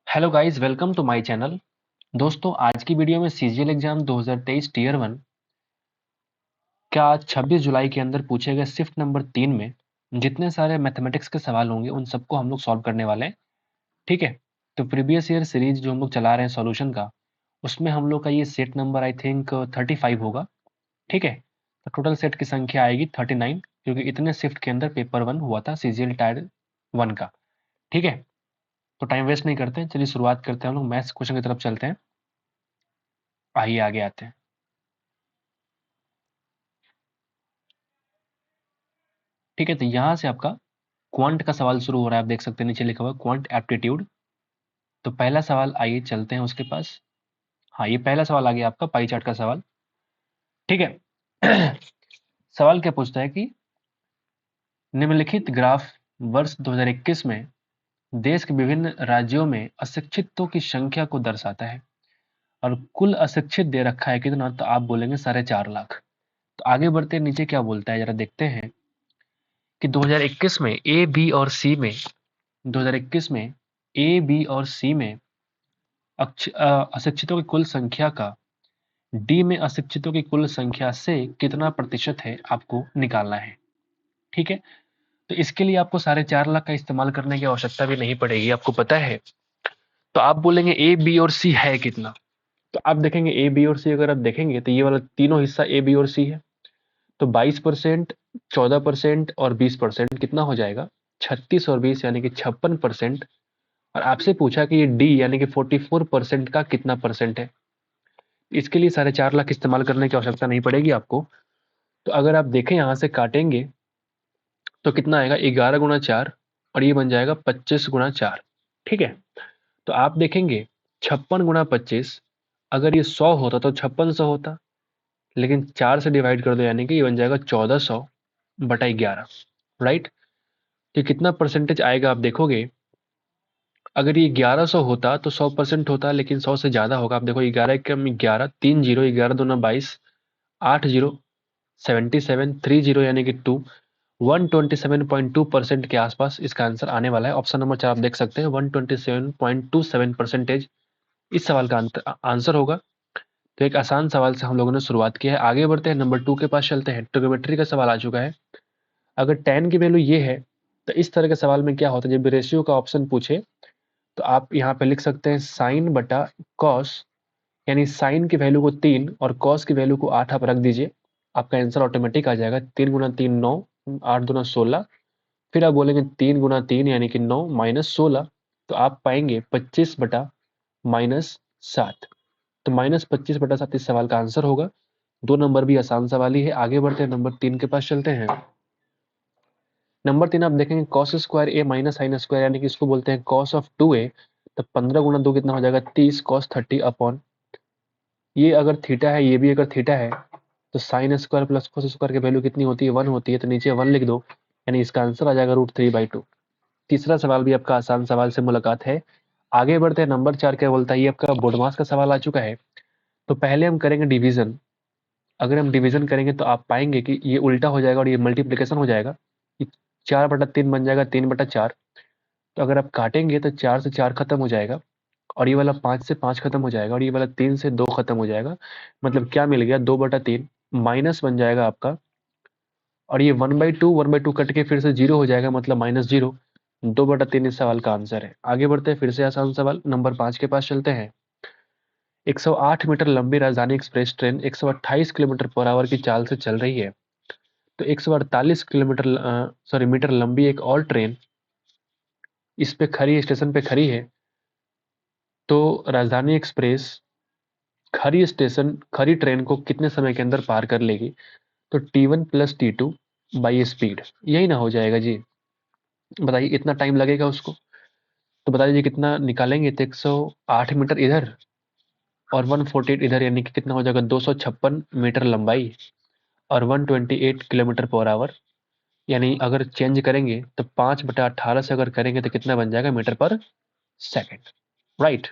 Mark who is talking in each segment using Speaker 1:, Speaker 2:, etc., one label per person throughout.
Speaker 1: Hello guys, welcome to my channel. दोस्तों, आज की वीडियो में सीजीएल एग्जाम 2023 टीयर 1 का 26 जुलाई के अंदर पूछे गए शिफ्ट नंबर 3 में जितने सारे मैथमेटिक्स के सवाल होंगे उन सबको हम लोग सॉल्व करने वाले हैं। ठीक है। तो प्रीवियस ईयर सीरीज जो हम लोग चला रहे हैं सॉल्यूशन का, उसमें हम लोग का ये सेट नंबर आई थिंक 35 होगा। ठीक है। तो टोटल सेट की संख्या आएगी 39, क्योंकि इतने शिफ्ट के अंदर पेपर 1 हुआ था सीजीएल टायर 1 का। ठीक है। तो टाइम वेस्ट नहीं करते हैं, चलिए शुरुआत करते हैं। हम लोग मैथ्स क्वेश्चन की तरफ चलते हैं। आइए आगे आते हैं। ठीक है। तो यहाँ से आपका क्वांट का सवाल शुरू हो रहा है। आप देख सकते हैं नीचे लिखा हुआ है क्वांट एप्टीट्यूड। तो पहला सवाल, आइए चलते हैं उसके पास। हाँ, ये पहला सवाल आ गया आपका पाई चार्ट का सवाल। ठीक है। सवाल क्या पूछता है कि निम्नलिखित ग्राफ वर्ष 2021 में देश के विभिन्न राज्यों में अशिक्षितों की संख्या को दर्शाता है, और कुल अशिक्षित दे रखा है कितना, तो आप बोलेंगे 4.5 लाख। तो आगे बढ़ते हैं, नीचे क्या बोलता है जरा देखते हैं कि 2021 में ए बी और सी में 2021 में ए बी और सी में अशिक्षितों की कुल संख्या का डी में अशिक्षितों की कुल संख्या से कितना प्रतिशत है, आपको निकालना है। ठीक है। तो इसके लिए आपको 4.5 लाख का इस्तेमाल करने की आवश्यकता भी नहीं पड़ेगी, आपको पता है। तो आप बोलेंगे ए बी और सी है कितना। तो आप देखेंगे ए बी और सी, अगर आप देखेंगे तो ये वाला तीनों हिस्सा ए बी और सी है। तो 22%, 14% और 20% कितना हो जाएगा, 36 और 20 यानी कि 56%। और आपसे पूछा कि ये डी यानी कि 44% का कितना परसेंट है। इसके लिए 4.5 लाख इस्तेमाल करने की आवश्यकता नहीं पड़ेगी आपको। तो अगर आप देखें यहाँ से काटेंगे तो कितना आएगा, 11 गुणा 4, और ये बन जाएगा 25 गुणा 4। ठीक है। तो आप देखेंगे 56 गुणा 25, अगर ये 100 होता तो 5600 होता, लेकिन 4 से डिवाइड कर दो यानी कि ये बन जाएगा 1400/11। राइट। तो कितना परसेंटेज आएगा आप देखोगे, अगर ये 1100 होता तो 100% होता, लेकिन 100 से ज्यादा होगा। आप देखो 11 कम 11, 3 जीरो, 11 दूना 22, 8 जीरो 77, 3 जीरो यानी कि 2, 127.2% के आसपास इसका आंसर आने वाला है। ऑप्शन नंबर 4 आप देख सकते हैं, 127.27% इस सवाल का आंसर होगा। तो एक आसान सवाल से हम लोगों ने शुरुआत की है। आगे बढ़ते हैं, नंबर 2 के पास चलते हैं। ट्रिग्नोमेट्री का सवाल आ चुका है। अगर tan की वैल्यू ये है, तो इस तरह के सवाल में क्या होता है, जब रेशियो का ऑप्शन पूछे तो आप यहाँ पे लिख सकते हैं साइन बटा कॉस, यानी साइन की वैल्यू को 3 और कॉस की वैल्यू को 8 आप रख दीजिए, आपका आंसर ऑटोमेटिक आ जाएगा। 3 गुना 3 9, 8 दूना 16, फिर आप बोलेंगे 3 गुना 3 यानी कि 9 माइनस 16, तो आप पाएंगे 25/-7। तो -25/7 इस सवाल का आंसर होगा। 2 नंबर भी आसान सवाल ही है। आगे बढ़ते हैं, नंबर 3 के पास चलते हैं। नंबर 3 आप देखेंगे कॉस स्क्वायर ए माइनस साइन स्क्वायर, यानी कि इसको बोलते हैं कॉस ऑफ 2a। तो 15 गुना 2 कितना हो जाएगा, 30 कॉस 30 अपॉन, ये अगर थीटा है, ये भी अगर थीटा है, तो sine square plus cos square की वैल्यू कितनी होती है, 1 होती है। तो नीचे 1 लिख दो, यानी इसका आंसर आ जाएगा √3/2। तीसरा सवाल भी आपका आसान सवाल से मुलाकात है। आगे बढ़ते हैं, नंबर 4 क्या बोलता है, ये आपका बोर्डमास का सवाल आ चुका है। तो पहले हम करेंगे डिवीजन। अगर हम डिवीजन करेंगे तो आप पाएंगे कि ये उल्टा हो जाएगा और ये मल्टीप्लीकेशन हो जाएगा। 4/3 बन जाएगा 3/4। तो अगर आप काटेंगे तो 4 से 4 खत्म हो जाएगा, और ये वाला 5 से 5 खत्म हो जाएगा, और ये वाला 3 से 2 खत्म हो जाएगा। मतलब क्या मिल गया, 2/3 माइनस बन जाएगा आपका, और ये 1/2 कट के फिर से 0 हो जाएगा, मतलब -0। 2/3 इस सवाल का आंसर है। आगे बढ़ते हैं, फिर से आसान सवाल नंबर 5 के पास चलते हैं। 108 मीटर लंबी राजधानी express train 128 kilometre per hour की चाल से चल रही है। तो 148 किलोमीटर मीटर लंबी एक और ट्रेन इस पे खरी, स्टेशन पे खड़ी है। तो राजधानी एक्सप्रेस खरी ट्रेन को कितने समय के अंदर पार कर लेगी। तो T1 + T2 बाई स्पीड, यही ना हो जाएगा जी। बताइए इतना टाइम लगेगा उसको, तो बता दीजिए कितना निकालेंगे। तो 108 मीटर इधर और 148 इधर, यानी कि कितना हो जाएगा, 256 मीटर लंबाई और 128 किलोमीटर पर आवर। यानी अगर चेंज करेंगे तो 5/18 से अगर करेंगे तो कितना बन जाएगा, मीटर पर सेकेंड। राइट।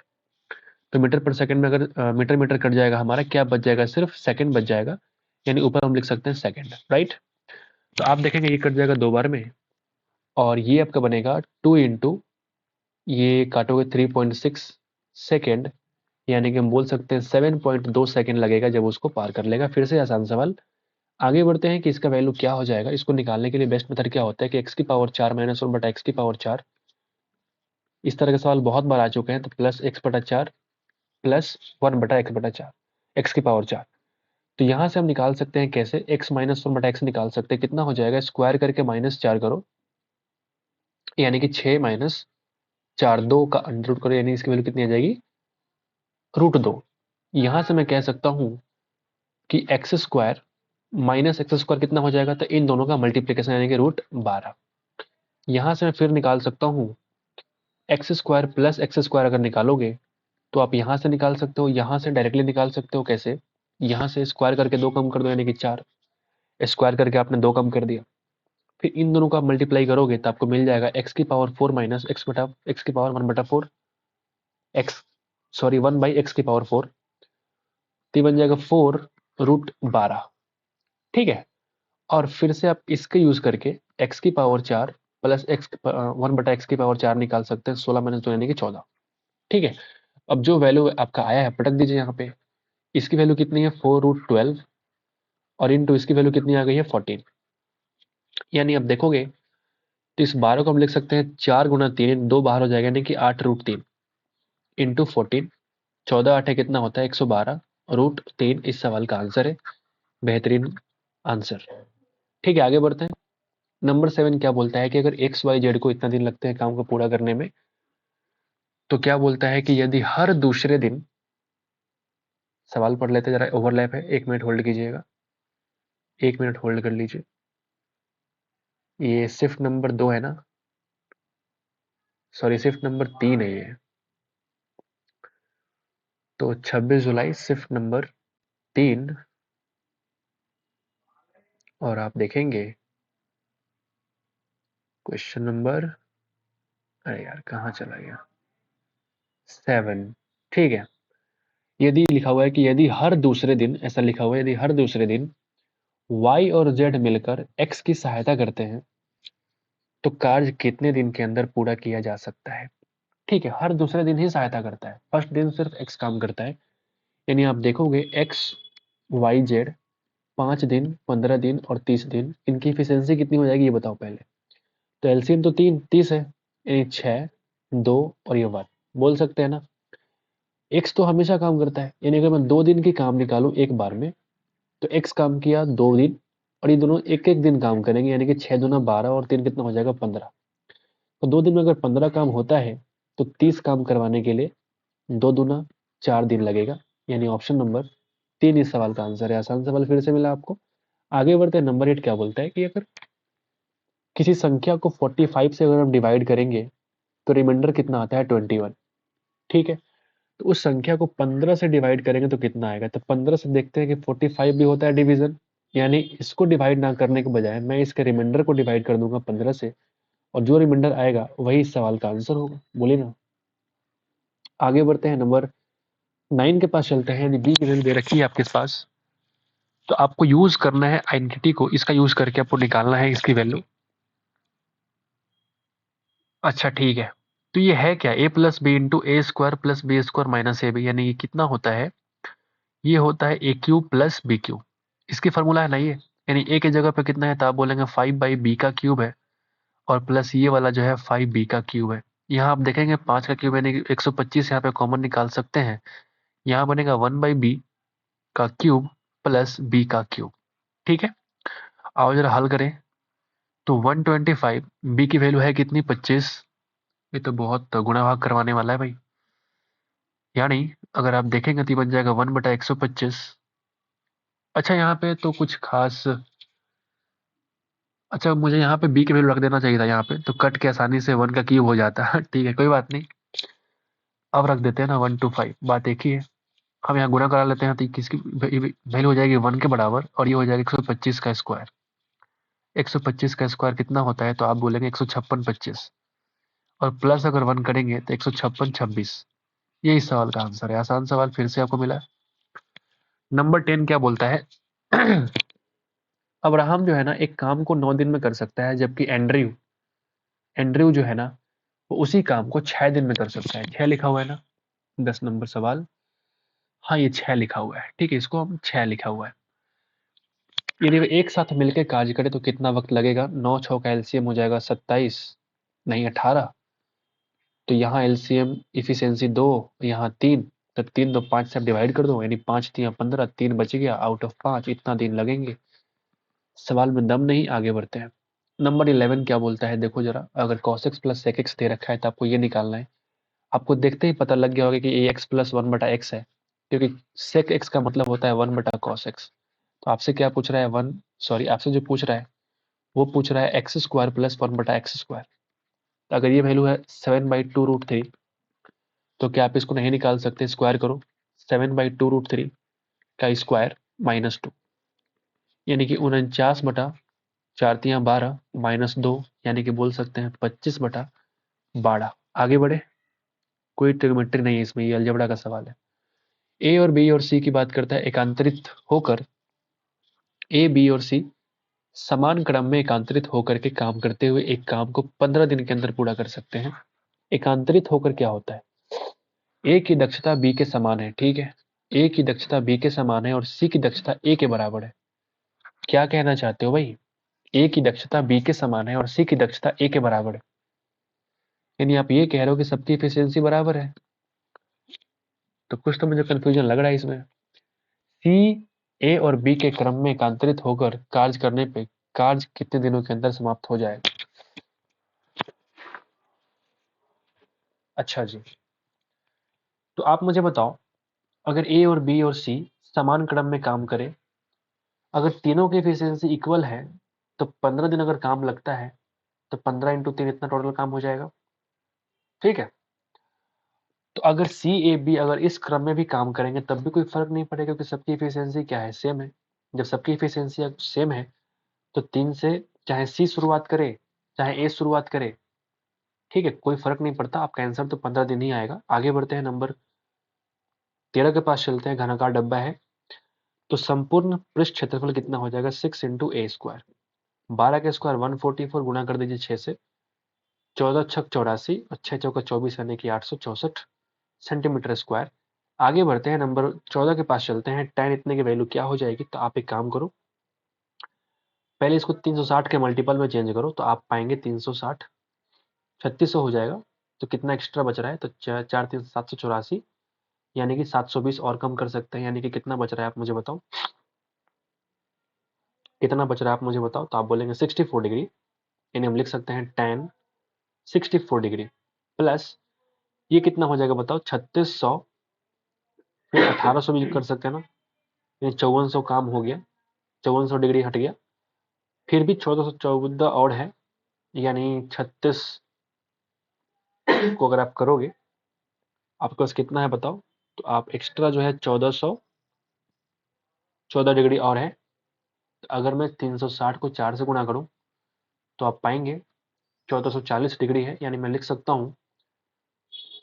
Speaker 1: तो मीटर पर सेकंड में अगर मीटर मीटर कट जाएगा, हमारा क्या बच जाएगा, सिर्फ सेकंड बच जाएगा। यानी ऊपर हम लिख सकते हैं सेकंड। राइट। तो आप देखेंगे ये कट जाएगा 2 बार में, और ये आपका बनेगा 2 × ये काटोगे 3.6 सेकेंड, यानी कि हम बोल सकते हैं 7.2 सेकेंड लगेगा जब उसको पार कर लेगा। फिर से आसान सवाल, आगे बढ़ते हैं कि इसका वैल्यू क्या हो जाएगा। इसको निकालने के लिए बेस्ट मेथड क्या होता है कि x की पावर 4 माइनस 1 बटा एक्स की पावर 4। इस तरह के सवाल बहुत बार आ चुके हैं, तो प्लस एक्स बटा 4 प्लस 1 बटा एक्स बटा 4, एक्स की पावर 4। तो यहाँ से हम निकाल सकते हैं कैसे, x माइनस 1 बटा एक्स निकाल सकते हैं। कितना हो जाएगा, स्क्वायर करके -4 करो, यानी कि 6 माइनस 4, 2 का अंडर रूट करो, यानी इसकी वैल्यू कितनी आ जाएगी, √2। यहाँ से मैं कह सकता हूँ कि x square minus x square कितना हो जाएगा, तो इन दोनों का मल्टीप्लीकेशन यानी कि √12। यहाँ से मैं फिर निकाल सकता हूँ x square plus x square, अगर निकालोगे तो आप यहाँ से निकाल सकते हो, यहाँ से डायरेक्टली निकाल सकते हो। कैसे, यहाँ से स्क्वायर करके 2 कम कर दो, यानी कि 4, स्क्वायर करके आपने 2 कम कर दिया, फिर इन दोनों का मल्टीप्लाई करोगे तो आपको मिल जाएगा एक्स की पावर 4 माइनस एक्स बटा एक्स की पावर 1/4 एक्स, सॉरी 1/x की पावर 4, तो ये बन जाएगा 4√12। ठीक है, और फिर से आप इसके यूज करके एक्स की पावर 4 प्लस एक्स 1/x की पावर 4 निकाल सकते हैं, 16 माइनस 2 यानी कि 14। ठीक है, अब जो वैल्यू आपका आया है पटक दीजिए यहाँ पे। इसकी वैल्यू कितनी है, 4√12, और इंटू इसकी वैल्यू कितनी आ गई है, 14। यानी अब देखोगे तो इस 12 को हम लिख सकते हैं 4 गुना 3, 2 बाहर हो जाएगा, यानी कि 8√3 इंटू 14। 14 8 कितना होता है, 112√3 इस सवाल का आंसर है। बेहतरीन आंसर। ठीक है, आगे बढ़ते हैं। नंबर 7 क्या बोलता है कि अगर एक्स वाई जेड को इतना दिन लगते हैं काम को पूरा करने में, तो क्या बोलता है कि यदि हर दूसरे दिन, सवाल पढ़ लेते जरा, ओवरलैप है, 1 मिनट होल्ड कीजिएगा, 1 मिनट होल्ड कर लीजिए। ये शिफ्ट नंबर 2 है ना, सॉरी शिफ्ट नंबर 3 है ये। तो 26 जुलाई शिफ्ट नंबर 3, और आप देखेंगे क्वेश्चन नंबर, अरे यार कहाँ चला गया, 7। ठीक है, यदि लिखा हुआ है कि यदि हर दूसरे दिन, ऐसा लिखा हुआ है, यदि हर दूसरे दिन y और z मिलकर x की सहायता करते हैं, तो कार्य कितने दिन के अंदर पूरा किया जा सकता है। ठीक है, हर दूसरे दिन ही सहायता करता है, फर्स्ट दिन सिर्फ x काम करता है। यानी आप देखोगे x y z 5 दिन, 15 दिन और 30 दिन, इनकी इफिशियंसी कितनी हो जाएगी ये बताओ पहले। तो एलसीएम तो 30 है, यानी 6, 2 और ये 1, बोल सकते हैं ना। x तो हमेशा काम करता है, यानी अगर मैं 2 दिन की काम निकालूं एक बार में, तो x काम किया 2 दिन, और ये दोनों एक एक दिन काम करेंगे, यानी कि 6 दूना 12 और 3 कितना हो जाएगा, 15। तो 2 दिन में अगर 15 काम होता है, तो 30 काम करवाने के लिए 2 दूना 4 दिन लगेगा। यानी ऑप्शन नंबर 3 इस सवाल का आंसर है। आसान सवाल फिर से मिला आपको। आगे बढ़ते हैं, नंबर 8 क्या बोलता है कि अगर किसी संख्या को 45 से अगर हम डिवाइड करेंगे, तो रिमाइंडर कितना आता है, 21। ठीक है, तो उस संख्या को 15 से डिवाइड करेंगे तो कितना आएगा, तो 15 से देखते हैं कि 45 भी होता है डिवीजन, यानी इसको डिवाइड ना करने के बजाय मैं इसके रिमाइंडर को डिवाइड कर दूंगा 15 से, और जो रिमाइंडर आएगा वही इस सवाल का आंसर होगा। बोलिए ना। आगे बढ़ते हैं, नंबर 9 के पास चलते हैं। यदि बी की वैल्यू दे रखी है आपके पास, तो आपको यूज करना है आइडेंटिटी को, इसका यूज करके आपको निकालना है इसकी वैल्यू। अच्छा ठीक है, तो ये है क्या, a plus b into a square plus b square minus a b, यानी ये कितना होता है, ये होता है a cube plus b cube. इसकी फॉर्मूला है ना ये, यानी ए की जगह पे कितना है, तो आप बोलेंगे 5/b का क्यूब है, और प्लस ये वाला जो है 5b का क्यूब है। यहाँ आप देखेंगे 5 का क्यूब यानी कि 125 यहाँ पे कॉमन निकाल सकते हैं। यहाँ बनेगा 1/b का क्यूब प्लस b का क्यूब। ठीक है, आओ जरा हल करें। तो 125, b की वैल्यू है कितनी, 25। ये तो बहुत गुणा भाग करवाने वाला है भाई, यानी अगर आप देखेंगे तो ये बन जाएगा 1/125। अच्छा यहाँ पे तो कुछ खास, अच्छा मुझे यहाँ पे बी की वैल्यू रख देना चाहिए था यहाँ पे, तो कट के आसानी से 1 का क्यूब हो जाता है। ठीक है, कोई बात नहीं, अब रख देते हैं ना 125, बात एक ही है। हम यहाँ गुणा करा लेते हैं, तो किसकी वैल्यू हो जाएगी 1 के बराबर, और ये हो जाएगा 125 का स्क्वायर। 125 का स्क्वायर कितना होता है, तो आप बोलेंगे 156/25, और प्लस अगर 1 करेंगे तो 156/26। ये इस सवाल का आंसर है। आसान सवाल फिर से आपको मिला। नंबर 10 क्या बोलता है अब्राहम जो है ना एक काम को 9 दिन में कर सकता है, जबकि एंड्रयू एंड्रयू जो है ना वो उसी काम को 6 दिन में कर सकता है। 6 लिखा हुआ है ना 10 नंबर सवाल। हाँ ये 6 लिखा हुआ है, ठीक है, इसको हम 6 लिखा हुआ है। यदि वे एक साथ मिलकर कार्य करे तो कितना वक्त लगेगा? 9 6 का एलसीएम हो जाएगा 27, नहीं 18। तो यहाँ एलसीएम इफिशियंसी 2, यहाँ 3, तो 3 2 5 से आप डिवाइड कर दो, यानी 5 3 15, 3 बच गया आउट ऑफ 5, इतना दिन लगेंगे। सवाल में दम नहीं, आगे बढ़ते हैं। नंबर 11 क्या बोलता है देखो जरा, अगर cos x plus sec x दे रखा है तो आपको ये निकालना है। आपको देखते ही पता लग गया होगा कि ये x प्लस 1/x है, क्योंकि sec x का मतलब होता है 1/cos x। तो आपसे क्या पूछ रहा है, आपसे जो पूछ रहा है वो पूछ रहा है एक्स स्क्वायर प्लस 1/x²। तो अगर ये वैल्यू है 7/2√3, तो क्या आप इसको नहीं निकाल सकते? स्क्वायर करो, 7/2√3 का स्क्वायर -2, यानी कि 49/4×12 -2, यानी कि बोल सकते हैं 25/12। आगे बढ़े, कोई ट्रिग्नोमेट्री नहीं है इसमें, ये अलजेब्रा का सवाल है। ए और बी और सी की बात करता है, एकांतरित होकर ए बी और सी समान क्रम में एकांतरित होकर के काम करते हुए एक काम को 15 दिन के अंदर पूरा कर सकते हैं। एकांतरित होकर क्या होता है? ए की दक्षता बी के समान है, ठीक है, ए की दक्षता बी के समान है और सी की दक्षता ए के बराबर है। क्या कहना चाहते हो भाई? ए की दक्षता बी के समान है और सी की दक्षता ए के बराबर है, यानी आप ये कह रहे हो कि सबकी एफिशिएंसी बराबर है। तो कुछ तो मुझे कंफ्यूजन लग रहा है इसमें। सी ए और बी के क्रम में एकांतरित होकर कार्य करने पे कार्य कितने दिनों के अंदर समाप्त हो जाएगा? अच्छा जी, तो आप मुझे बताओ, अगर ए और बी और सी समान क्रम में काम करें, अगर तीनों की एफिशिएंसी इक्वल है, तो 15 दिन अगर काम लगता है, तो 15 × 3 इतना टोटल काम हो जाएगा, ठीक है। तो अगर सी ए बी अगर इस क्रम में भी काम करेंगे तब भी कोई फर्क नहीं पड़ेगा, क्योंकि सबकी एफिशिएंसी क्या है, सेम है। जब सबकी एफिशिएंसी सेम है तो 3 से चाहे सी शुरुआत करे चाहे ए शुरुआत करे, ठीक है, कोई फर्क नहीं पड़ता। आपका आंसर तो 15 दिन ही आएगा। आगे बढ़ते हैं, नंबर 13 के पास चलते हैं। घनाकार डब्बा है, तो संपूर्ण पृष्ठ क्षेत्रफल कितना हो जाएगा? 6 × a²। 12 का स्क्वायर 144, गुणा कर दीजिए 6 से, 14 छक 84 और 6 चौका 24, यानी कि 864 सेंटीमीटर स्क्वायर। आगे बढ़ते हैं, नंबर 14 के पास चलते हैं। tan इतने की वैल्यू क्या हो जाएगी? तो आप एक काम करो, पहले इसको 360 के मल्टीपल में चेंज करो, तो आप पाएंगे 360 3600 हो जाएगा। तो कितना एक्स्ट्रा बच रहा है? तो 4 3 784, यानी कि 720 और कम कर सकते हैं, यानी कि कितना बच रहा है आप मुझे बताओ, कितना बच रहा है आप मुझे बताओ। तो आप बोलेंगे 64 डिग्री, यानी हम लिख सकते हैं tan 64 डिग्री प्लस ये कितना हो जाएगा बताओ, 3600, फिर 1800 भी कर सकते हैं ना, ये 5400 काम हो गया, 5400 डिग्री हट गया, फिर भी 1414 और है, यानी 36 को अगर आप करोगे, आपके पास कितना है बताओ। तो आप एक्स्ट्रा जो है 1414 डिग्री और है। तो अगर मैं 360 को 4 से गुणा करूं, तो आप पाएंगे 1440 डिग्री है, यानी मैं लिख सकता हूं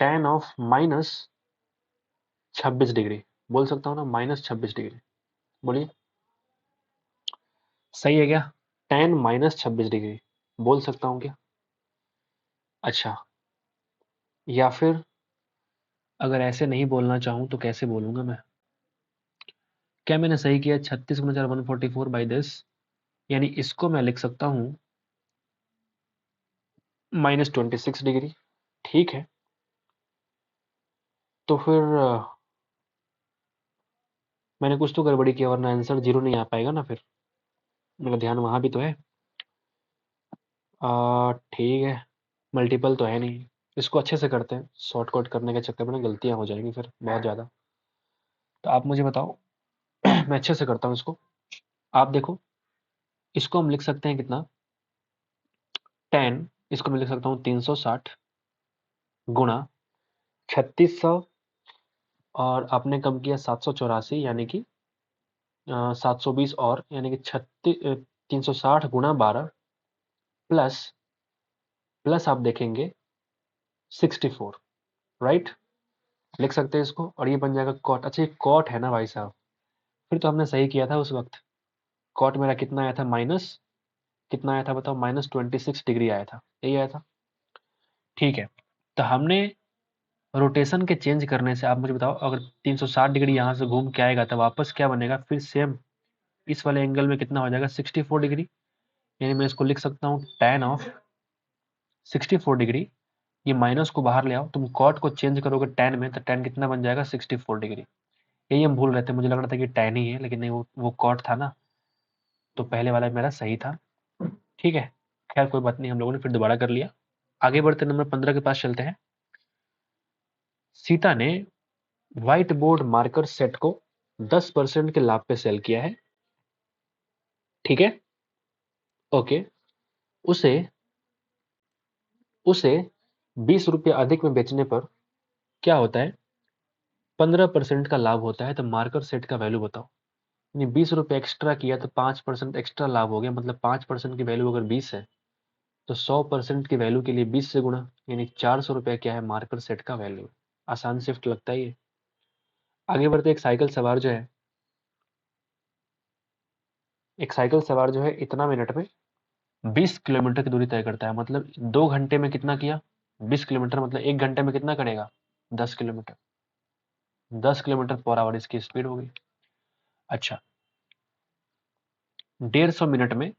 Speaker 1: tan ऑफ -26 डिग्री, बोल सकता हूं ना, -26 डिग्री। बोलिए, सही है क्या? tan -26 डिग्री बोल सकता हूं क्या? अच्छा, या फिर अगर ऐसे नहीं बोलना चाहूं तो कैसे बोलूंगा मैं? क्या मैंने सही किया? 36 × 144/10, यानी इसको मैं लिख सकता हूं -26 डिग्री, ठीक है। तो फिर मैंने कुछ तो गड़बड़ी किया, वरना आंसर 0 नहीं आ पाएगा ना, फिर मेरा ध्यान वहां भी तो है। ठीक है, मल्टीपल तो है नहीं, इसको अच्छे से करते हैं, शॉर्टकट करने के चक्कर में ना गलतियां हो जाएंगी फिर बहुत ज़्यादा। तो आप मुझे बताओ, मैं अच्छे से करता हूँ इसको। आप देखो, इसको हम लिख सकते हैं कितना, tan, इसको मैं लिख सकता हूँ 360 गुणा 3600, और आपने कम किया 784, यानी कि 720 और, यानी कि 360 × 12 प्लस प्लस आप देखेंगे 64, राइट, लिख सकते हैं इसको, और ये बन जाएगा कॉट। अच्छा, ये कॉट है ना भाई साहब, फिर तो हमने सही किया था उस वक्त। कॉट मेरा कितना आया था, माइनस कितना आया था बताओ, -26 डिग्री आया था, यही आया था। ठीक है, तो हमने रोटेशन के चेंज करने से, आप मुझे बताओ, अगर 360 डिग्री यहाँ से घूम के आएगा तो वापस क्या बनेगा, फिर सेम इस वाले एंगल में कितना हो जाएगा, 64 डिग्री। यानी मैं इसको लिख सकता हूँ tan ऑफ 64 डिग्री। ये माइनस को बाहर ले आओ, तुम कॉट को चेंज करोगे tan में, तो tan कितना बन जाएगा, 64 डिग्री। यही हम भूल रहे थे, मुझे लग रहा था कि tan ही है, लेकिन नहीं, वो कॉट था ना, तो पहले वाला मेरा सही था। ठीक है, खैर कोई बात नहीं, हम लोगों ने फिर दोबारा कर लिया। आगे बढ़ते नंबर 15 के पास चलते हैं। सीता ने व्हाइट बोर्ड मार्कर सेट को 10% के लाभ पे सेल किया है। ठीक है, ओके। उसे उसे 20 रुपये अधिक में बेचने पर क्या होता है, 15% का लाभ होता है। तो मार्कर सेट का वैल्यू बताओ। यानी 20 रुपये एक्स्ट्रा किया तो 5% एक्स्ट्रा लाभ हो गया, मतलब 5% की वैल्यू अगर 20 है तो 100% की वैल्यू के लिए 20 से गुणा, यानी 400 रुपये क्या है, मार्कर सेट का वैल्यू। आसान शिफ्ट लगता है ये। आगे बढ़ते, एक साइकिल सवार जो है इतना मिनट में 20 किलोमीटर की दूरी तय करता है। मतलब 2 घंटे में कितना किया, 20 किलोमीटर, मतलब 1 घंटे में कितना करेगा, 10 किलोमीटर। 10 किलोमीटर पर आवर इसकी स्पीड होगी। अच्छा, 150 मिनट में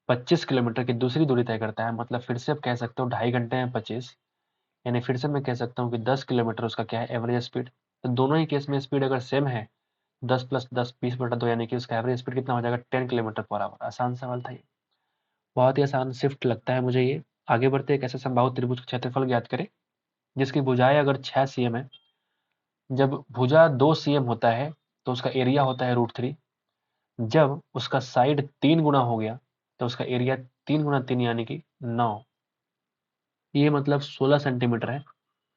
Speaker 1: 25 किलोमीटर की दूसरी दूरी तय करता है। मतलब फिर से आप कह सकते हो 2.5 घंटे में 25, यानी फिर से मैं कह सकता हूँ कि 10 किलोमीटर उसका क्या है, एवरेज स्पीड। तो दोनों ही केस में स्पीड अगर सेम है, 10 + 10 20/2, यानी कि उसका एवरेज स्पीड कितना हो जाएगा, 10 किलोमीटर पर आवर। आसान सवाल था ये, बहुत ही आसान शिफ्ट लगता है मुझे ये। आगे बढ़ते, एक ऐसा समबाहु त्रिभुज का क्षेत्रफल ज्ञात करें जिसकी भुजाएं अगर 6 cm है। जब भुजा 2 cm होता है तो उसका एरिया होता है √3। जब उसका साइड 3 गुना हो गया तो उसका एरिया 3 × 3 यानी कि 9। ये मतलब 16 सेंटीमीटर है।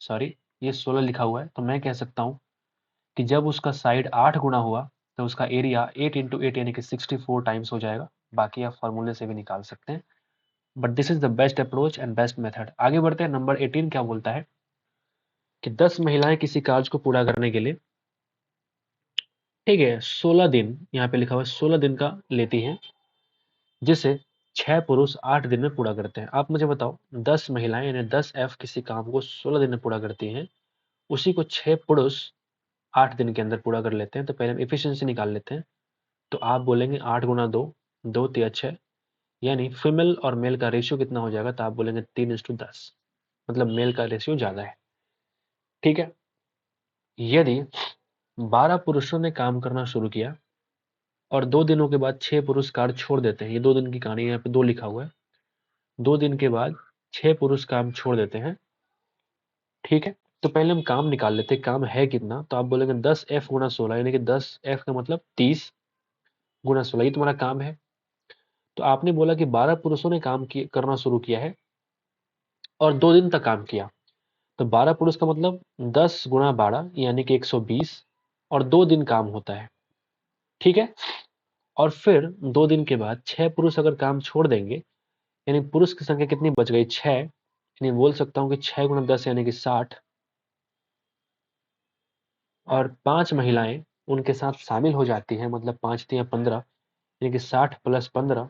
Speaker 1: सॉरी, ये 16 लिखा हुआ है, तो मैं कह सकता हूँ कि जब उसका साइड 8 गुना हुआ तो उसका एरिया 8 × 8 यानी कि 64 टाइम्स हो जाएगा। बाकी आप फॉर्मूले से भी निकाल सकते हैं, but this is the best approach and best method. आगे बढ़ते हैं, नंबर 18 क्या बोलता है कि 10 महिलाएं किसी कार्य को पूरा करने के लिए, ठीक है, 16 दिन, यहाँ पे लिखा हुआ है 16 दिन का लेती हैं, जिसे 6 पुरुष 8 दिन में पूरा करते हैं। आप मुझे बताओ, 10 महिलाएं यानी 10F किसी काम को 16 दिन में पूरा करती हैं, उसी को 6 पुरुष 8 दिन के अंदर पूरा कर लेते हैं। तो पहले हम एफिशिएंसी निकाल लेते हैं। तो आप बोलेंगे 8 × 2, 2 × 6, यानी फीमेल और मेल का रेशियो कितना हो जाएगा, तो आप बोलेंगे 3:10, मतलब मेल का रेशियो ज्यादा है। ठीक है, यदि 12 पुरुषों ने काम करना शुरू किया और 2 दिनों के बाद 6 पुरुष कार्य छोड़ देते हैं, ये 2 दिन की कहानी है, यहाँ पे 2 लिखा हुआ है। 2 दिन के बाद 6 पुरुष काम छोड़ देते हैं। ठीक है, तो पहले हम काम निकाल लेते हैं, काम है कितना। तो आप बोलेंगे 10F × 16, यानी कि 10F का मतलब 30 × 16, ये तुम्हारा काम है। तो आपने बोला कि 12 पुरुषों ने करना शुरू किया है और 2 दिन तक काम किया। तो 12 पुरुष का मतलब 10 × 12 यानी कि 120, और 2 दिन काम होता है। ठीक है, और फिर 2 दिन के बाद 6 पुरुष अगर काम छोड़ देंगे, यानी पुरुष की संख्या कितनी बच गई, 6, यानी बोल सकता हूँ कि 6 × 10 यानी कि 60, और 5 महिलाएं उनके साथ शामिल हो जाती हैं, मतलब 5×3 = 15, यानी कि 60 + 15।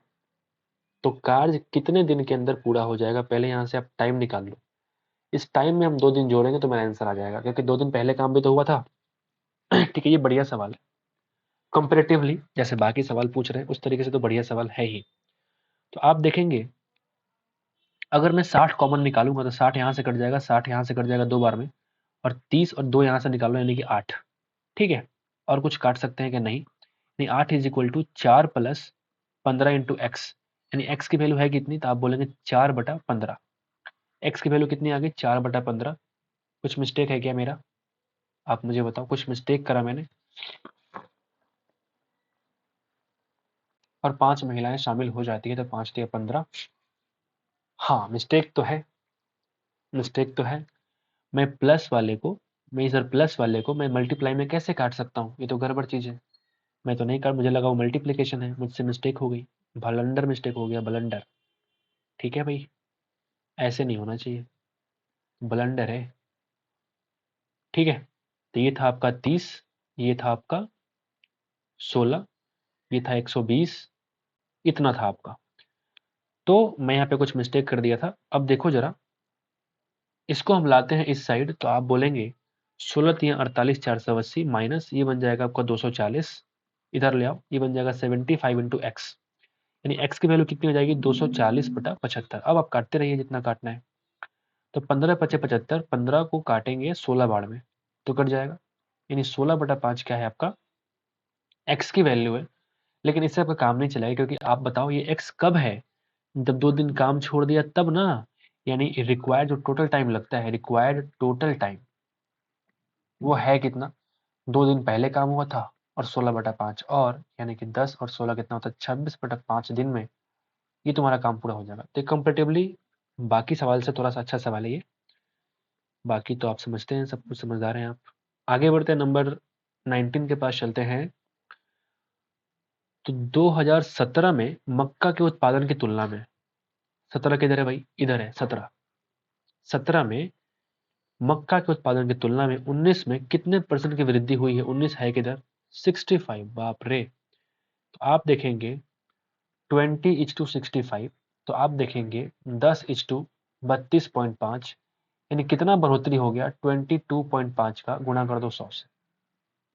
Speaker 1: तो कार्य कितने दिन के अंदर पूरा हो जाएगा, पहले यहाँ से आप टाइम निकाल लो। इस टाइम में हम 2 दिन जोड़ेंगे तो मेरा आंसर आ जाएगा, क्योंकि 2 दिन पहले काम भी तो हुआ था। ठीक है, ये बढ़िया सवाल है। कंपेरेटिवली जैसे बाकी सवाल पूछ रहे हैं उस तरीके से तो बढ़िया सवाल है ही। तो आप देखेंगे, अगर मैं 60 कॉमन निकालूंगा तो 60 यहाँ से कट जाएगा, 60 यहाँ से कट जाएगा 2 बार में, और 30 और 2 यहाँ से निकालो यानी कि 8। ठीक है, और कुछ काट सकते हैं कि नहीं, नहीं, 8 = 4 + 15 × x, यानी x की वैल्यू है कितनी, तो आप बोलेंगे 4/15। x की वैल्यू कितनी आ गई, 4/15। कुछ मिस्टेक है क्या मेरा, आप मुझे बताओ, कुछ मिस्टेक करा मैंने। और 5 महिलाएं शामिल हो जाती है तो 5×3 = 15। हाँ, मिस्टेक तो है, मिस्टेक तो है। मैं प्लस वाले को मैं इधर प्लस वाले को मैं मल्टीप्लाई में कैसे काट सकता हूँ, ये तो गड़बड़ चीज है। मैं तो नहीं काट, मुझे लगा वो मल्टीप्लिकेशन है, मुझसे मिस्टेक हो गई, ब्लंडर मिस्टेक हो गया, ब्लंडर। ठीक है भाई, ऐसे नहीं होना चाहिए, ब्लंडर है। ठीक है, तो ये था आपका 30, ये था आपका 16, ये था 120, इतना था आपका। तो मैं यहाँ पे कुछ मिस्टेक कर दिया था। अब देखो जरा, इसको हम लाते हैं इस साइड, तो आप बोलेंगे 16 तियां 48 480 माइनस ये बन जाएगा आपका 240, इधर ले आओ, ये बन जाएगा 75 इंटू एक्स, यानी एक्स की वैल्यू कितनी हो जाएगी 240/75। अब आप काटते रहिए जितना काटना है। तो 15 पचे 75, 15 को काटेंगे 16 बार में तो कट जाएगा, यानी 16/5 क्या है आपका एक्स की वैल्यू है। लेकिन इससे आपका काम नहीं चलेगा, क्योंकि आप बताओ ये एक्स कब है, जब 2 दिन काम छोड़ दिया तब ना। यानी रिक्वायर्ड जो टोटल टाइम लगता है, रिक्वायर्ड टोटल टाइम वो है कितना, 2 दिन पहले काम हुआ था और 16/5 और यानी कि 10 और 16 कितना होता है 26/5 दिन में ये तुम्हारा काम पूरा हो जाएगा। तो कंपेरेटिवली बाकी सवाल से थोड़ा सा अच्छा सवाल है ये। बाकी तो आप समझते हैं, सब कुछ समझदार हैं आप। आगे बढ़ते हैं, नंबर 19 के पास चलते हैं। तो 2017 में मक्का के उत्पादन की तुलना में, 17 किधर है भाई, इधर है 17, 17 में मक्का के उत्पादन की तुलना में 19 में कितने % की वृद्धि हुई है। 19 है किधर, 65, बाप रे। तो आप देखेंगे 20:65, तो आप देखेंगे 10:32.5, यानी कितना बढ़ोतरी हो गया, 22.5 का गुणा कर दो 100 से,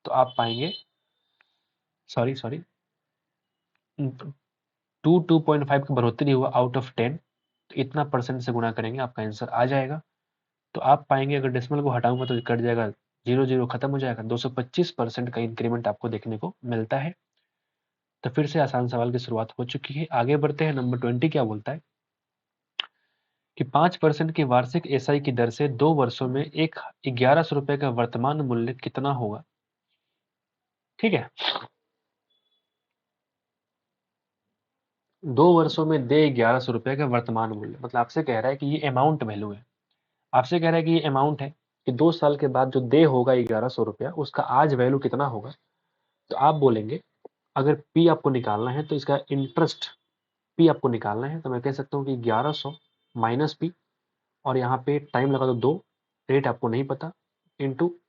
Speaker 1: तो आप पाएंगे, सॉरी सॉरी, 2.5 की बढ़ोतरी हुआ आउट ऑफ 10, तो इतना % से गुणा करेंगे आपका आंसर आ जाएगा। तो आप पाएंगे अगर डेसिमल को हटाऊंगा तो कट जाएगा, 0 0 खत्म हो जाएगा, 225% का इंक्रीमेंट आपको देखने को मिलता है। तो फिर से आसान सवाल की शुरुआत हो चुकी है। आगे बढ़ते हैं, नंबर 20 क्या बोलता है कि 5% की वार्षिक एसआई की दर से 2 वर्षों में एक 1100 रुपए का वर्तमान मूल्य कितना होगा। ठीक है, 2 वर्षों में दे 1100 रुपए का वर्तमान मूल्य, मतलब आपसे कह रहा है कि ये अमाउंट वैल्यू है, आपसे कह रहा है कि ये अमाउंट है कि 2 साल के बाद जो दे होगा 1100 रुपया उसका आज वैल्यू कितना होगा। तो आप बोलेंगे अगर पी आपको निकालना है तो इसका इंटरेस्ट पी आपको निकालना है, तो मैं कह सकता हूँ कि 1100 माइनस पी, और यहाँ पे टाइम लगा दो 2, रेट आपको नहीं पता, इंटू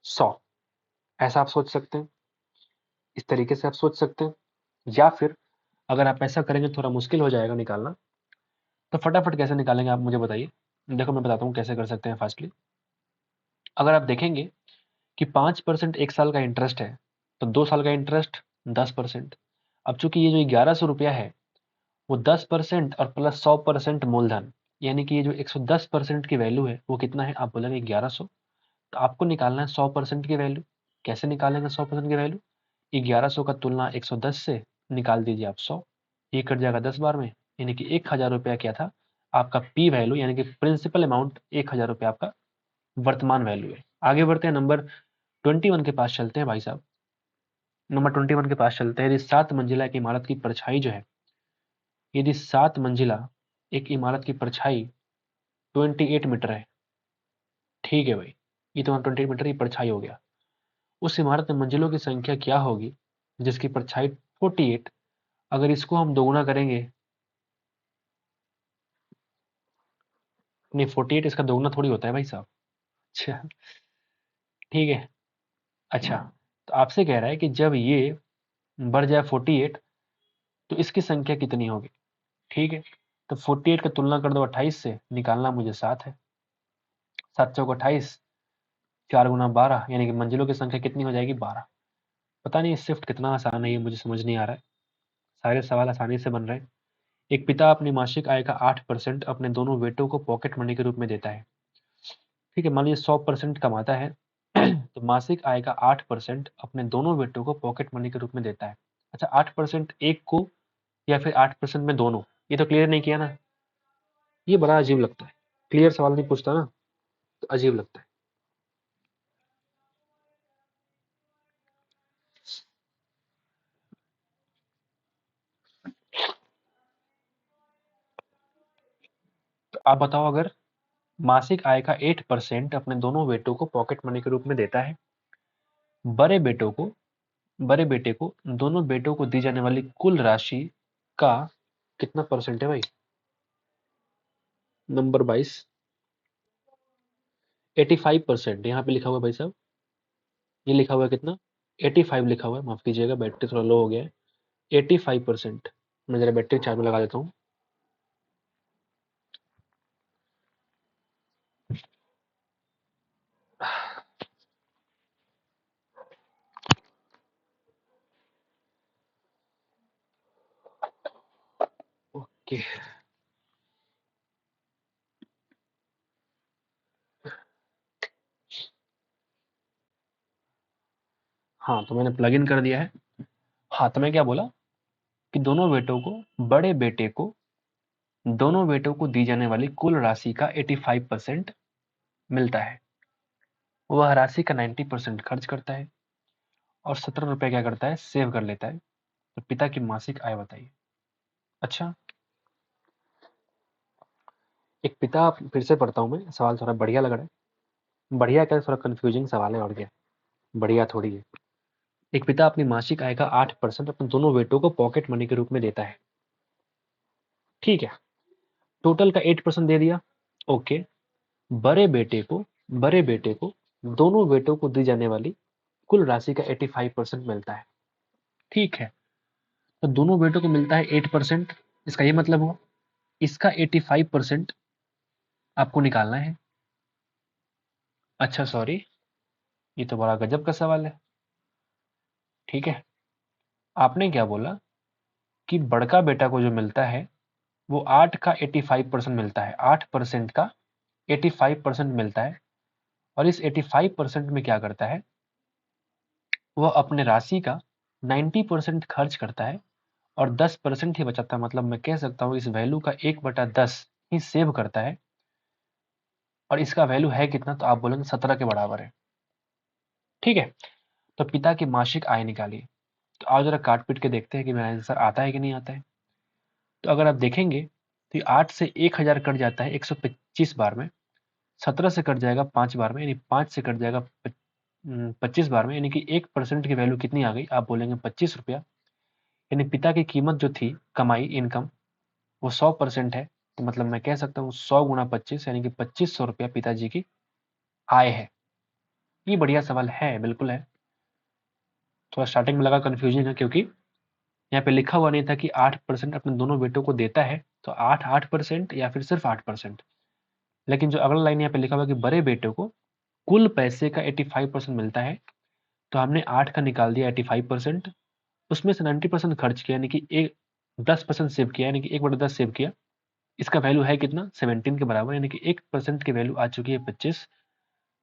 Speaker 1: 100। ऐसा आप सोच सकते हैं, इस तरीके से आप सोच सकते हैं। या फिर अगर आप ऐसा करेंगे थोड़ा मुश्किल हो जाएगा निकालना, तो फटाफट कैसे निकालेंगे आप मुझे बताइए। देखो मैं बताता हूँ कैसे कर सकते हैं फास्टली। अगर आप देखेंगे कि 5% 1 साल का इंटरेस्ट है, तो 2 साल का इंटरेस्ट 10%। अब चूंकि ये जो 1100 रुपया है वो 10% और प्लस 100% मूलधन, यानी कि ये जो 110% की वैल्यू है वो कितना है, आप बोलेंगे 1100। तो आपको निकालना है 100% की वैल्यू। कैसे निकालेंगे 100% की वैल्यू, 1100 का तुलना 110 से, निकाल दीजिए आप 100, ये कट जाएगा 10 बार में, यानी कि 1000 रुपया क्या था आपका पी वैल्यू, यानी कि प्रिंसिपल अमाउंट 1000 रुपया आपका वर्तमान वैल्यू है। आगे बढ़ते हैं, नंबर 21 के पास चलते हैं भाई साहब। नंबर 21 के पास चलते हैं। यदि 7 मंजिला एक इमारत की परछाई जो है, यदि 7 मंजिला एक इमारत की परछाई 28 मीटर है, ठीक है भाई, ये तो 28 मीटर की परछाई हो गया। उस इमारत में मंजिलों की संख्या क्या होगी जिसकी परछाई 48, अगर इसको हम दोगुना करेंगे, नहीं 48 इसका दोगुना थोड़ी होता है भाई साहब। अच्छा, ठीक है। अच्छा, तो आपसे कह रहा है कि जब ये बढ़ जाए 48 तो इसकी संख्या कितनी होगी। ठीक है, तो 48 का तुलना कर दो 28 से, निकालना मुझे 7 है, 7 चौक 28, 4 गुना 12, यानी कि मंजिलों की संख्या कितनी हो जाएगी 12। पता नहीं शिफ्ट कितना आसान है, ये मुझे समझ नहीं आ रहा है। सारे सवाल आसानी से बन रहे हैं। एक पिता अपनी मासिक आय का 8% अपने दोनों बेटों को पॉकेट मनी के रूप में देता है। ठीक है, मान लीजिए 100% कमाता है तो मासिक आय का 8% अपने दोनों बेटों को पॉकेट मनी के रूप में देता है। अच्छा, 8% एक को या फिर 8% में दोनों, ये तो क्लियर नहीं किया ना, ये बड़ा अजीब लगता है। क्लियर सवाल नहीं पूछता ना तो अजीब लगता है। तो आप बताओ, अगर मासिक आय का 8% अपने दोनों बेटों को पॉकेट मनी के रूप में देता है, बड़े बेटों को बड़े बेटे को दोनों बेटों को दी जाने वाली कुल राशि का कितना परसेंट है भाई, नंबर 22, 85%। यहाँ पे लिखा हुआ है भाई साहब, ये लिखा हुआ है कितना, 85 लिखा हुआ है, माफ कीजिएगा बैटरी थोड़ा लो हो गया है। 85%, मैं जरा बैटरी चार्ज में लगा देता हूँ। ओके, हाँ तो मैंने प्लग इन कर दिया है। हाँ तो मैं क्या बोला कि दोनों बेटों को दी जाने वाली कुल राशि का 85% मिलता है। वह राशि का 90% खर्च करता है और 17 रुपये क्या करता है, सेव कर लेता है। तो पिता की मासिक आय बताइए। अच्छा, एक पिता, फिर से पढ़ता हूँ मैं, सवाल थोड़ा बढ़िया लग रहा है। बढ़िया क्या, थोड़ा कंफ्यूजिंग सवाल है और क्या, बढ़िया थोड़ी है। एक पिता अपनी मासिक आय का 8% अपने दोनों बेटों को पॉकेट मनी के रूप में देता है। ठीक है, टोटल का 8% दे दिया। ओके, बड़े बेटे को बड़े बेटे को दोनों बेटों को दी जाने वाली कुल राशि का 85% मिलता है। ठीक है, तो दोनों बेटों को मिलता है 8%। इसका ये मतलब हुआ इसका 85% आपको निकालना है। अच्छा सॉरी, ये तो बड़ा गजब का सवाल है। ठीक है, आपने क्या बोला कि बड़का बेटा को जो मिलता है वो 8 का 85% मिलता है, 8% का 85% मिलता है। और इस 85% में क्या करता है, वह अपने राशि का 90% खर्च करता है और 10% ही बचाता है। मतलब मैं कह सकता हूँ इस वैल्यू का 1/10 ही सेव करता है। और इसका वैल्यू है कितना, तो आप बोलेंगे 17 के बराबर है। ठीक है, तो पिता की मासिक आय निकालिए। तो आओ जरा काट पीट के देखते हैं कि मेरा आंसर आता है कि नहीं आता है। तो अगर आप देखेंगे तो 8 से 1000 कट जाता है 125 बार में, 17 से कट जाएगा 5 बार में, यानी 5 से कट जाएगा 25 बार में, यानी कि 1% की वैल्यू कितनी आ गई, आप बोलेंगे 25 रुपया। यानी पिता की कीमत जो थी, कमाई, इनकम, वो 100% है। तो मतलब मैं कह सकता हूँ 100 गुणा 25 यानी कि 2500 रुपया पिताजी की आय है। ये बढ़िया सवाल है, बिल्कुल है। थोड़ा स्टार्टिंग में लगा कंफ्यूजन है क्योंकि यहाँ पे लिखा हुआ नहीं था कि 8% अपने दोनों बेटों को देता है, तो 8% या फिर सिर्फ 8%। लेकिन जो अगला लाइन यहाँ पे लिखा हुआ कि बड़े बेटे को कुल पैसे का 85% मिलता है, तो हमने 8 का निकाल दिया 85%, उसमें से 90% खर्च किया, यानी कि 10% सेव किया, यानी कि 1/10 सेव किया। इसका वैल्यू है कितना, 17 के बराबर, यानी कि 1% की वैल्यू आ चुकी है 25।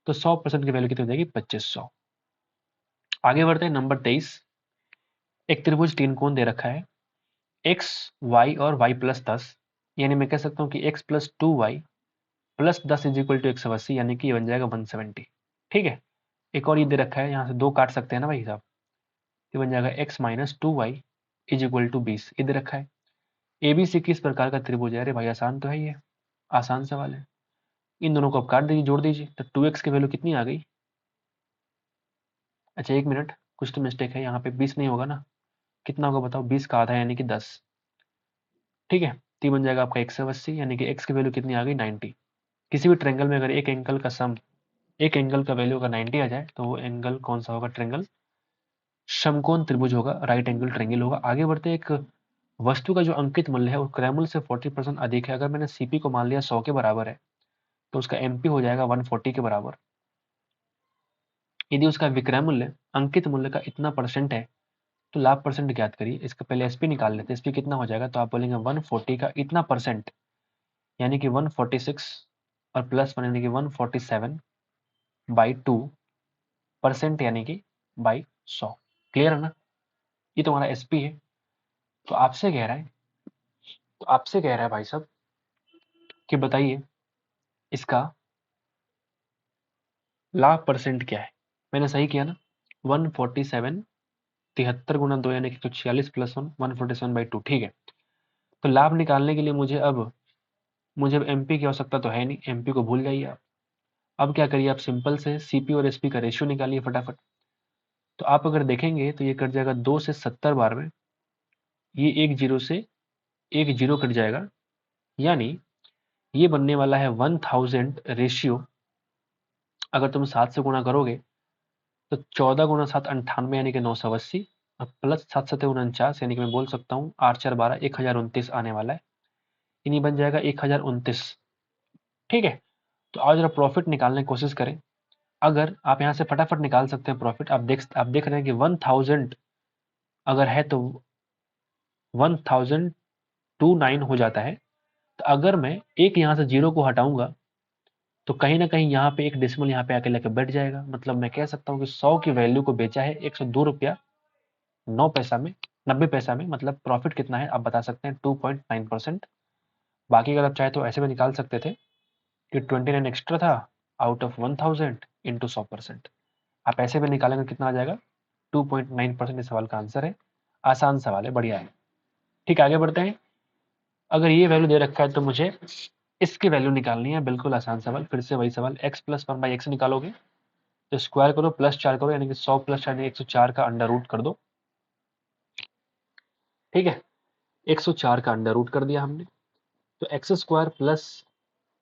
Speaker 1: तो 100% की वैल्यू कितनी हो जाएगी, 2500। आगे बढ़ते हैं नंबर 23। एक त्रिभुज तीन कोण दे रखा है, एक्स, वाई और वाई प्लस 10, यानी मैं कह सकता हूँ कि x plus 2y plus 10 is equal to 180, यानी कि ये बन जाएगा 170। ठीक है, एक और ये दे रखा है, यहाँ से दो काट सकते हैं ना भाई साहब, ये बन जाएगा x minus 2y is equal to 20, ये दे रखा है। ABC किस प्रकार का त्रिभुज है, अरे भाई आसान तो है ये, आसान सवाल है। इन दोनों को आप काट दीजिए, जोड़ दीजिए, तो 2x की वैल्यू कितनी आ गई। अच्छा एक मिनट, कुछ तो मिस्टेक है यहाँ पे, 20 नहीं होगा ना, कितना होगा बताओ, 20 का आधा यानी कि 10। ठीक है, तो ये बन जाएगा आपका 180, यानी कि x की वैल्यू कितनी आ गई, 90। किसी भी ट्रेंगल में अगर एक एंगल का वैल्यू अगर 90 आ जाए तो वो एंगल कौन सा होगा, ट्रेंगल समकोण त्रिभुज होगा, राइट एंगल ट्रेंगल होगा। आगे बढ़ते, एक वस्तु का जो अंकित मूल्य है वो क्रयमूल्य से 40% अधिक है। अगर मैंने सीपी को मान लिया 100 के बराबर है, तो उसका एमपी हो जाएगा 140 के बराबर। यदि उसका विक्रय मूल्य अंकित मूल्य का इतना परसेंट है, तो लाभ परसेंट ज्ञात करिए। इसका पहले एसपी निकाल लेते हैं, एसपी कितना हो जाएगा, तो आप बोलेंगे 140 का इतना परसेंट, यानी कि 146 और प्लस 1 यानी कि 147/2%, यानी कि बाई 100। क्लियर है ना, ये तुम्हारा एसपी है। तो आपसे कह रहा है भाई साहब कि बताइए इसका लाभ परसेंट क्या है। मैंने सही किया ना, 147, 73 × 2 यानी कि 146 प्लस 147/2। ठीक है, तो लाभ निकालने के लिए मुझे अब एमपी की आवश्यकता तो है नहीं, एमपी को भूल जाइए आप। अब क्या करिए, आप सिंपल से सीपी और एसपी का रेशियो निकालिए फटाफट। तो आप अगर देखेंगे तो ये कट जाएगा 2 से 70 बार में, ये एक जीरो से एक जीरो कट जाएगा, यानी ये बनने वाला है 1000 अगर तुम 7 से गुणा करोगे तो 14 × 7 98, यानी कि 980, और प्लस 7 7 49, यानी कि मैं बोल सकता हूँ 8 4 12 1029 आने वाला है, यानी बन जाएगा 1029। ठीक है, तो आज जरा प्रॉफिट निकालने की कोशिश करें। अगर आप यहाँ से फटाफट निकाल सकते हैं प्रॉफिट, आप देख रहे हैं कि 1000 अगर है तो 1000 29 हो जाता है। तो अगर मैं एक यहाँ से 0 को हटाऊंगा तो कहीं ना कहीं यहाँ पे एक डेसिमल यहाँ पे आके लेके बैठ जाएगा। मतलब मैं कह सकता हूँ कि 100 की वैल्यू को बेचा है 102 रुपया 9 पैसा में, 90 पैसा में। मतलब प्रॉफिट कितना है आप बता सकते हैं, 2.9%। बाकी अगर आप चाहे तो ऐसे भी निकाल सकते थे कि 29 एक्स्ट्रा था आउट ऑफ 1000 इंटू 100%। आप ऐसे भी निकालेंगे कितना आ जाएगा, 2.9%। इस सवाल का आंसर है। आसान सवाल है, बढ़िया है। ठीक, आगे बढ़ते हैं। अगर ये वैल्यू दे रखा है तो मुझे इसकी वैल्यू निकालनी है। बिल्कुल आसान सवाल, फिर से वही सवाल, x प्लस 1/x निकालोगे तो स्क्वायर करो प्लस 4 करो, यानी कि 100 प्लस 4 104 का अंडर रूट कर दो। ठीक है, 104 का अंडर रूट कर दिया हमने। तो एक्स स्क्वायर प्लस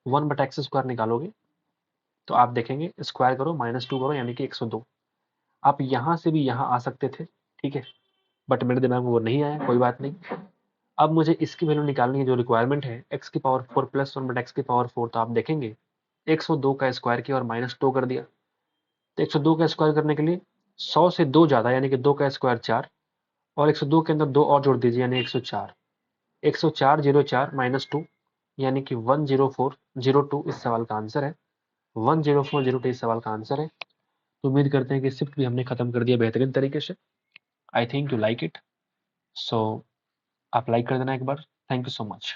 Speaker 1: 1/x² निकालोगे तो आप देखेंगे स्क्वायर करो -2 करो यानी कि 102। आप यहाँ से भी यहाँ आ सकते थे, ठीक है, बट मेरे दिमाग में वो नहीं आया, कोई बात नहीं। अब मुझे इसकी वैल्यू निकालनी है, जो रिक्वायरमेंट है x⁴ प्लस 1/x⁴। तो आप देखेंगे 102 का स्क्वायर किया और -2 कर दिया। तो 102 का स्क्वायर करने के लिए 100 से 2 ज़्यादा, यानी कि 2 का स्क्वायर 4, और 102 के अंदर 2 और जोड़ दीजिए यानी 104। 104 04 -2 यानी कि 10402 इस सवाल का आंसर है। 10402 इस सवाल का आंसर है। तो उम्मीद करते हैं कि शिफ्ट भी हमने खत्म कर दिया बेहतरीन तरीके से। I think you like it, so आप लाइक कर देना एक बार। Thank you so much.